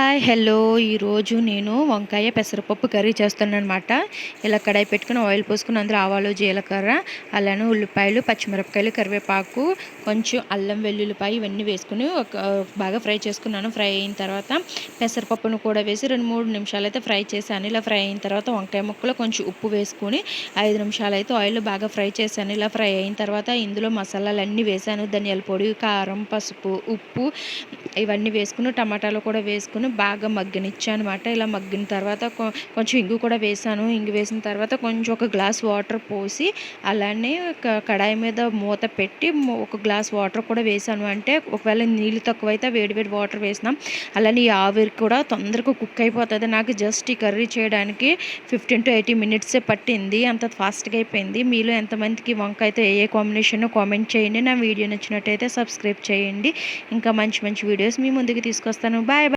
Hi hello ఈరోజు నేను వంకాయ పెసరపప్పు కర్రీ చేస్తానన్నమాట. ఇలా కడాయి పెట్టుకుని ఆయిల్ పోసుకుని అందులో ఆవాలు జీలకర్ర అలానే ఉల్లిపాయలు పచ్చిమిరపకాయలు కరివేపాకు కొంచెం అల్లం వెల్లుల్లిపాయ ఇవన్నీ వేసుకుని బాగా ఫ్రై చేసుకున్నాను. ఫ్రై అయిన తర్వాత పెసరపప్పును కూడా వేసి 2-3 నిమిషాలు అయితే ఫ్రై చేశాను. ఇలా ఫ్రై అయిన తర్వాత వంకాయ ముక్కలు కొంచెం ఉప్పు వేసుకుని 5 నిమిషాలు అయితే ఆయిల్ బాగా ఫ్రై చేశాను. ఇలా ఫ్రై అయిన తర్వాత ఇందులో మసాలాలన్నీ వేసాను. ధనియాల పొడి, కారం, పసుపు, ఉప్పు ఇవన్నీ వేసుకుని టమాటాలు కూడా వేసుకుని బాగా మగ్గనిచ్చానమాట. ఇలా మగ్గిన తర్వాత కొంచెం ఇంగు కూడా వేసాను. ఇంగు వేసిన తర్వాత కొంచెం ఒక గ్లాస్ వాటర్ పోసి అలానే కడాయి మీద మూత పెట్టి ఒక గ్లాస్ వాటర్ కూడా వేసాను. అంటే ఒకవేళ నీళ్ళు తక్కువైతే వేడి వాటర్ వేసినాం. అలానే ఈ ఆవిరి కూడా తొందరగా కుక్ అయిపోతుంది. నాకు జస్ట్ ఈ కర్రీ చేయడానికి 15 to 80 మినిట్సే పట్టింది. అంత ఫాస్ట్గా అయిపోయింది. మీలో ఎంతమందికి వంకాయతో ఏ కాంబినేషన్ కామెంట్ చేయండి. నా వీడియో నచ్చినట్టయితే సబ్స్క్రైబ్ చేయండి. ఇంకా మంచి వీడియోస్ మీ ముందుకు తీసుకొస్తాను. బాయ్.